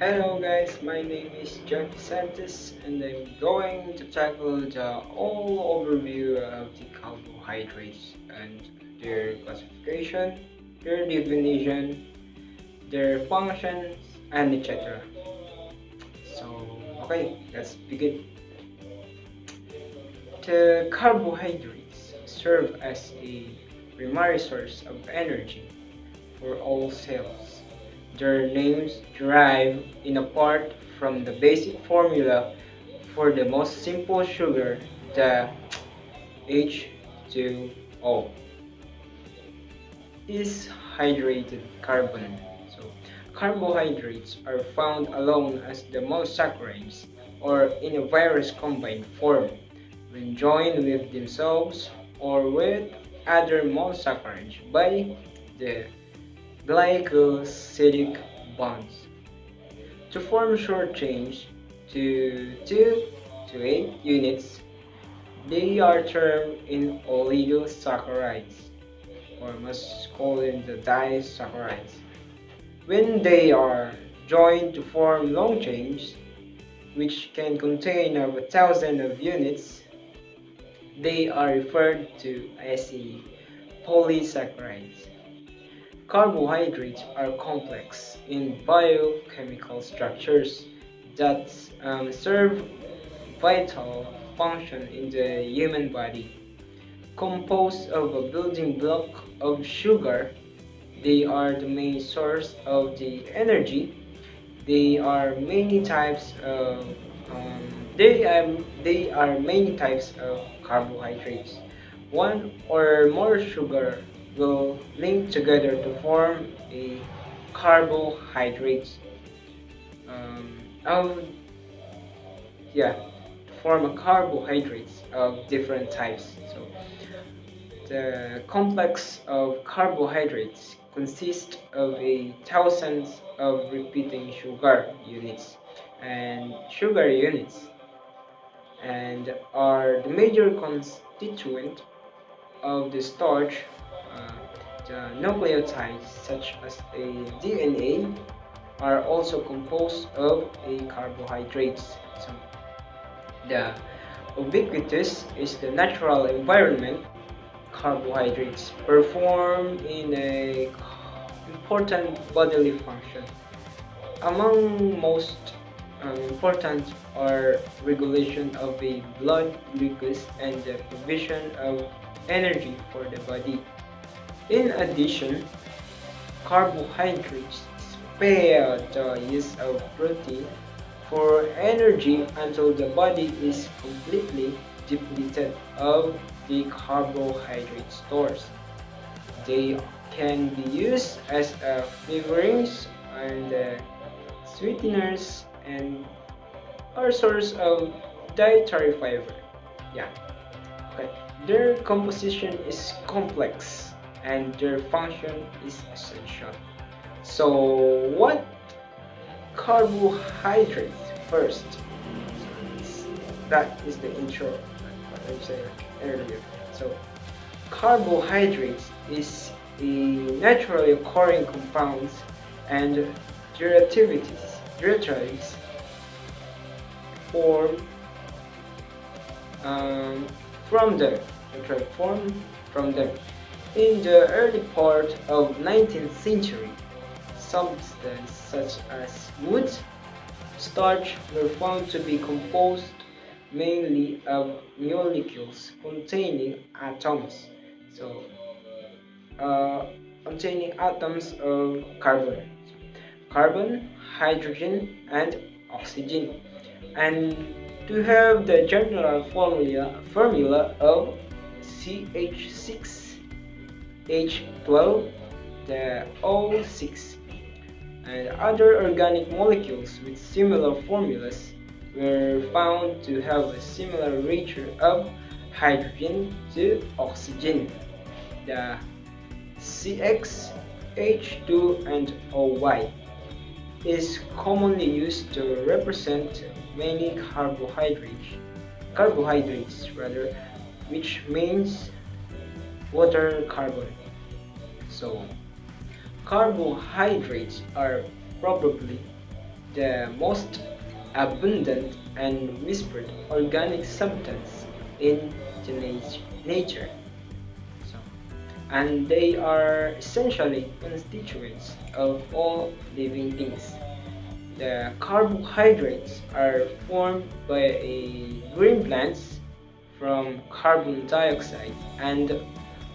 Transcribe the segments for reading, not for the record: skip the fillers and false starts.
Hello guys, my name is Jeffy Santos and I'm going to tackle the all overview of the carbohydrates and their classification, their definition, their functions, and etc. So, okay, let's begin. The carbohydrates serve as a primary source of energy for all cells. Their names derive in a part from the basic formula for the most simple sugar, the H2O, is hydrated carbon. So, carbohydrates are found alone as the monosaccharides or in a virus combined form when joined with themselves or with other monosaccharides by the glycosidic bonds. To form short chains to 2 to 8 units, they are termed in oligosaccharides, or must call them the disaccharides. When they are joined to form long chains, which can contain over 1,000 of units, they are referred to as a polysaccharides. Carbohydrates are complex in biochemical structures that serve vital function in the human body. Composed of a building block of sugar, they are the main source of the energy. There are many types of many types of carbohydrates. One or more sugar will link together to form a carbohydrate. Um, of yeah, to form a carbohydrates of different types. So the complex of carbohydrates consists of a thousands of repeating sugar units and are the major constituent of the starch. Uh, the nucleotides such as a DNA are also composed of a carbohydrates. So the ubiquitous is the natural environment. Carbohydrates perform in a important bodily function. Among most important are regulation of the blood glucose and the provision of energy for the body. In addition, carbohydrates spare the use of protein for energy until the body is completely depleted of the carbohydrate stores. They can be used as flavorings and sweeteners and are source of dietary fiber. Yeah, okay. Their composition is complex and their function is essential. So, what carbohydrates first? That is the intro, what I said earlier. So, carbohydrates is a naturally occurring compounds and derivatives form um, from them, form from them. In the early part of 19th century, substances such as wood, starch were found to be composed mainly of molecules containing atoms. So, uh, containing atoms of carbon, hydrogen, and oxygen, and to have the general formula of CH6H12, the O6, and other organic molecules with similar formulas were found to have a similar ratio of hydrogen to oxygen. The CX, H2, and OY is commonly used to represent many carbohydrates, which means water carbon. So carbohydrates are probably the most abundant and whispered organic substance in the nature. So, and they are essentially constituents of all living things. The carbohydrates are formed by green plants from carbon dioxide and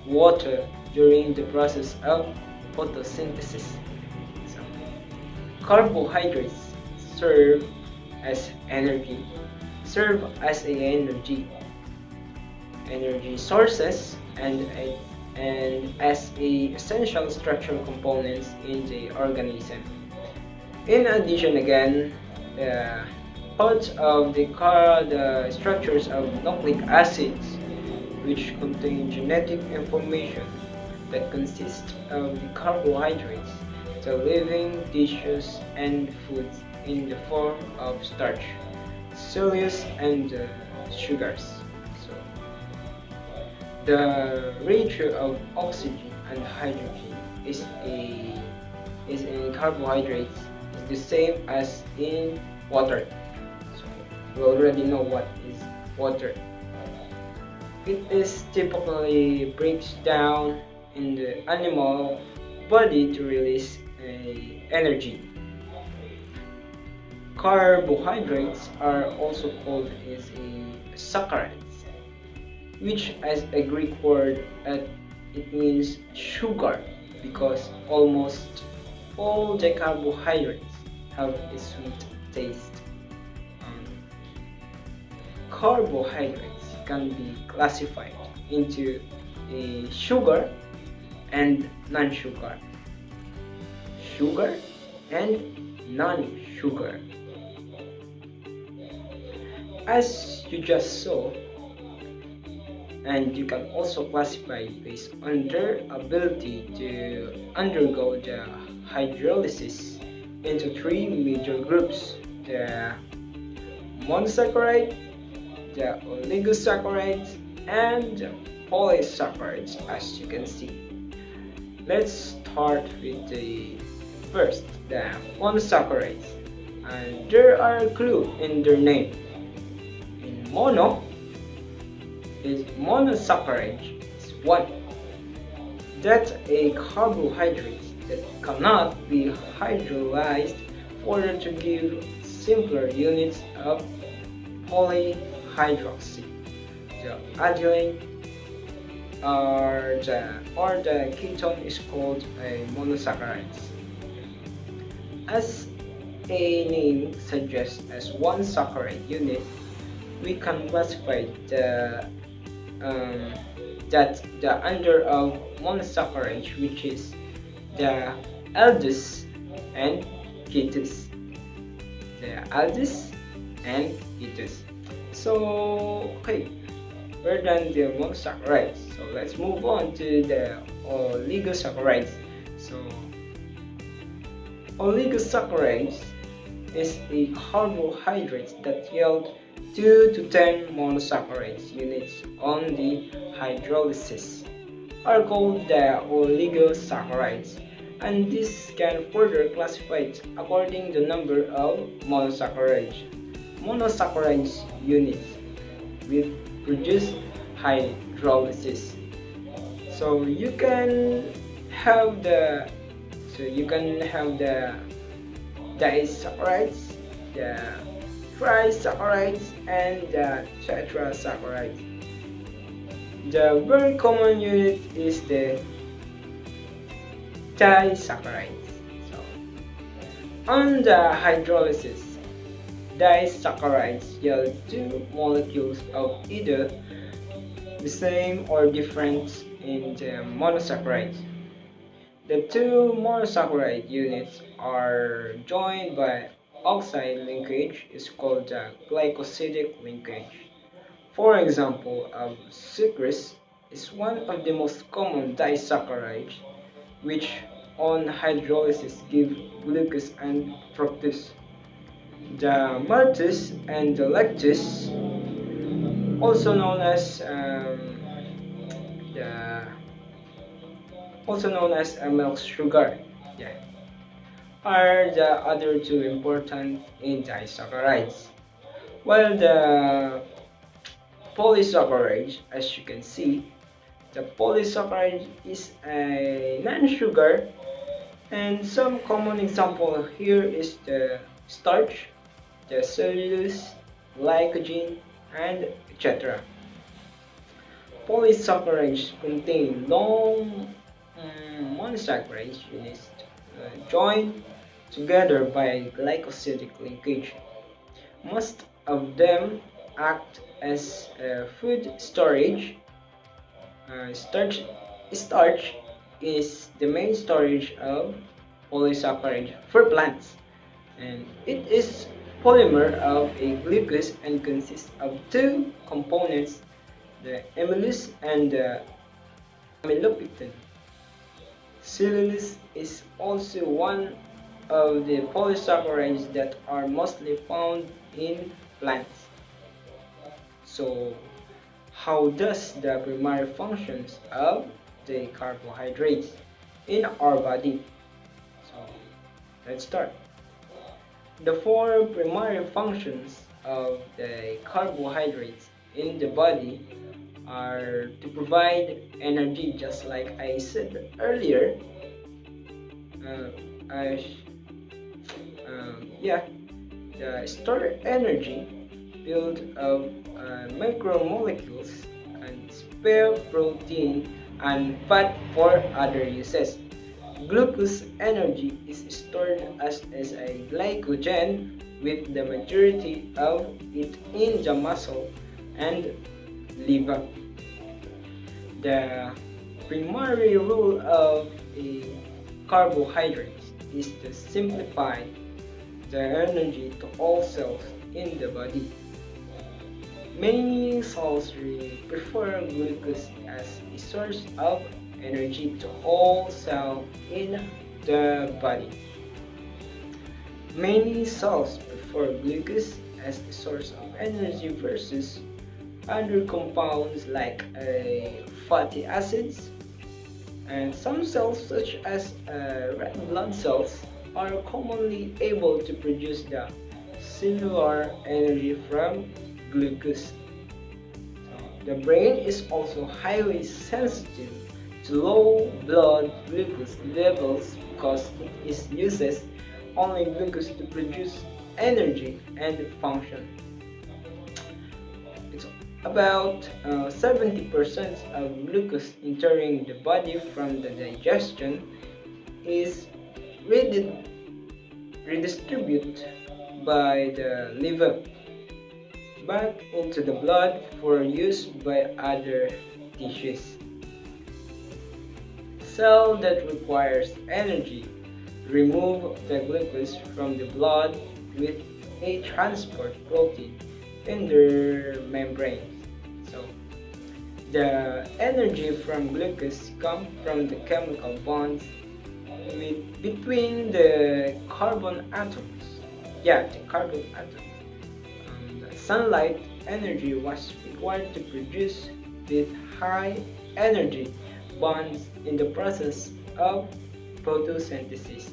water during the process of photosynthesis. So, carbohydrates serve as energy, serve as a energy sources and as a essential structural components in the organism. In addition, again, the parts of the structures of nucleic acids, which contain genetic information that consists of the carbohydrates, the living tissues and foods in the form of starch, cellulose, and sugars. So, the ratio of oxygen and hydrogen is in carbohydrates is the same as in water. So we already know what is water. It is typically breaks down in the animal body to release energy. Carbohydrates are also called as a saccharides, which as a Greek word it means sugar because almost all the carbohydrates have a sweet taste. Um, Carbohydrates can be classified into a sugar and non-sugar, sugar and non-sugar. As you just saw, and you can also classify based on their ability to undergo the hydrolysis into three major groups: the monosaccharide, the oligosaccharides, and the polysaccharides, as you can see. Let's start with the first, the monosaccharides. And there are a clue in their name. In mono is monosaccharide is one. That's a carbohydrate that cannot be hydrolyzed further to give simpler units of polyhydroxy. The adenine or the ketone is called a monosaccharide. As a name suggests, as one saccharide unit, we can classify um, the under of monosaccharide, which is the aldus and ketus. The aldus and ketus. So, okay, we're done the monosaccharides. So let's move on to the oligosaccharides. So, oligosaccharides is a carbohydrate that yield 2 to 10 monosaccharides units on the hydrolysis are called the oligosaccharides, and this can further classified according to the number of monosaccharides. Monosaccharides units will produce hydrolysis. So you can have the disaccharides, the trisaccharides, and the tetrasaccharides. The very common unit is the disaccharides. So, on the hydrolysis, disaccharides yield two molecules of either the same or different in the monosaccharides. The two monosaccharide units are joined by oxide linkage is called the glycosidic linkage. For example, sucrose is one of the most common disaccharides which on hydrolysis give glucose and fructose. The maltose and the lactose, also known as the also known as milk sugar, yeah, are the other two important disaccharides. While the polysaccharide, as you can see, the polysaccharide is a non-sugar, and some common example here is the starch, the cellulose, glycogen, and etc. Polysaccharides contain long monosaccharide units joined together by glycosidic linkage. Most of them act as food storage. Starch is the main storage of polysaccharide for plants, and it is polymer of a glucose and consists of two components, the amylase and the amylopectin. Cellulose is also one of the polysaccharides that are mostly found in plants. So, how does the primary functions of the carbohydrates in our body? So, let's start. The four primary functions of the carbohydrates in the body are to provide energy, just like I said earlier. Uh, I, yeah, the stored energy build of micromolecules and spare protein and fat for other uses. Glucose energy is stored as a glycogen, with the majority of it in the muscle and liver. The primary role of a carbohydrate is to simplify the energy to all cells in the body. Many cells prefer glucose as a source of energy to all cells in the body. Many cells prefer glucose as a source of energy versus other compounds like fatty acids, and some cells such as red blood cells are commonly able to produce the cellular energy from glucose. The brain is also highly sensitive to low blood glucose levels because it uses only glucose to produce energy and function. It's about 70% of glucose entering the body from the digestion is redistributed by the liver back into the blood for use by other tissues. Cell that requires energy remove the glucose from the blood with a transport protein in their membranes. So the energy from glucose comes from the chemical bonds between the carbon atoms. Yeah, the carbon atoms. Sunlight energy was required to produce with high energy bonds in the process of photosynthesis.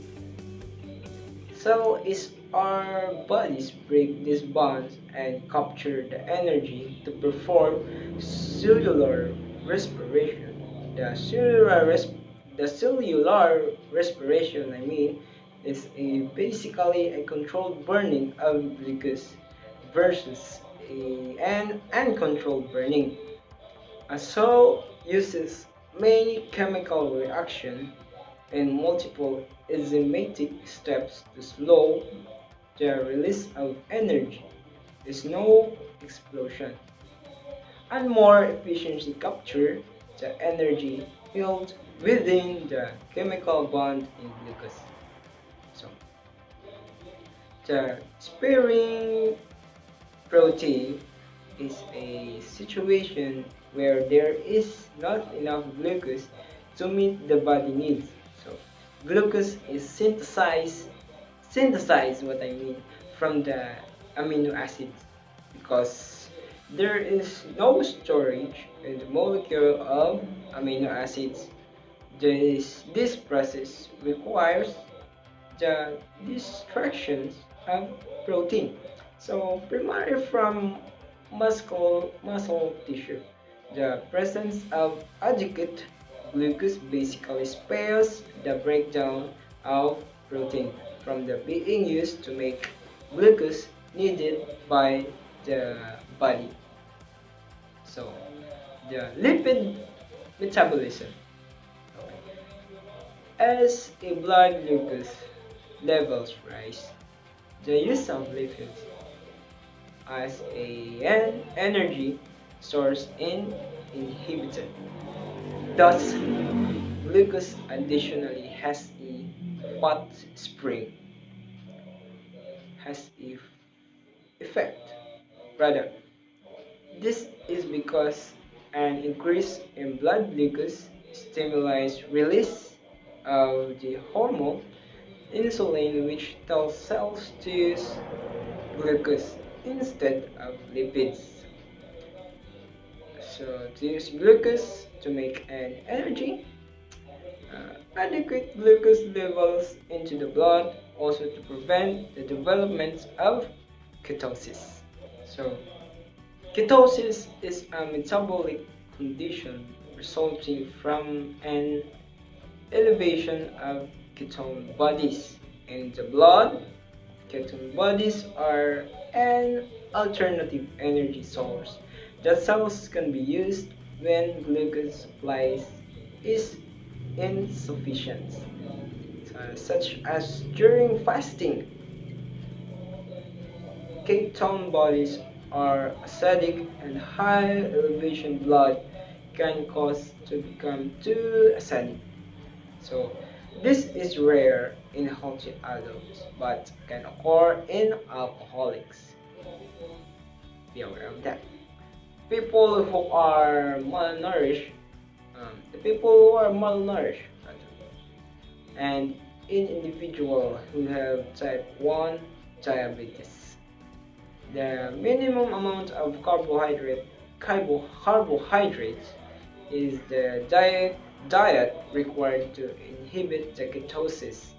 So is our bodies break these bonds and capture the energy to perform cellular respiration. The cellular respiration, is basically a controlled burning of glucose versus an uncontrolled burning. A cell uses many chemical reactions and multiple enzymatic steps to slow the release of energy. There's no explosion. And more efficiently capture the energy held within the chemical bond in glucose. So, the sparing protein is a situation where there is not enough glucose to meet the body needs. So glucose is synthesized from the amino acids, because there is no storage in the molecule of amino acids. This process requires the distractions of protein. So primarily from muscle tissue, the presence of adequate glucose basically spares the breakdown of protein from the being used to make glucose needed by the body. So the lipid metabolism. As a blood glucose levels rise, the use of lipids as an energy source is inhibited. Thus, glucose additionally fat spring has a effect. Rather, this is because an increase in blood glucose stimulates release of the hormone insulin, which tells cells to use glucose instead of lipids. So to use glucose to make an energy, adequate glucose levels into the blood also to prevent the development of ketosis. So ketosis is a metabolic condition resulting from an elevation of ketone bodies in the blood. Ketone bodies are an alternative energy source that cells can be used when glucose supply is insufficient, such as during fasting. Ketone bodies are acidic and high elevation blood can cause to become too acidic. So this is rare in healthy adults but can occur in alcoholics. Be aware of that. People who are malnourished, the people who are malnourished, and in individuals who have type 1 diabetes. The minimum amount of carbohydrates is the diet required to inhibit the ketosis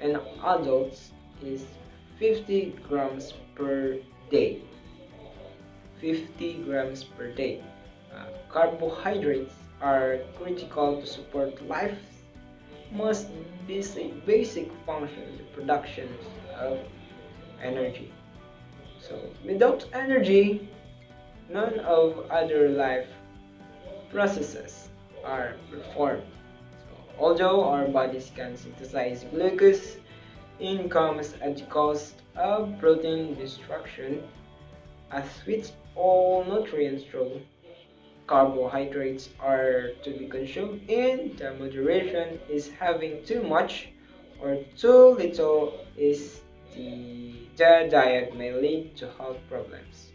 in adults is 50 grams per day. 50 grams per day. Carbohydrates are critical to support life's most basic function, the production of energy. So without energy, none of other life processes are performed. So, although our bodies can synthesize glucose, it comes at the cost of protein destruction. As with all nutrients through, carbohydrates are to be consumed in the moderation is having too much or too little is the diet may lead to health problems.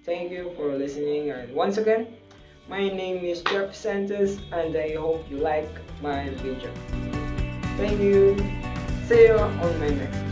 Thank you for listening, and once again, my name is Jeffy Santos and I hope you like my video. Thank you. See you on my next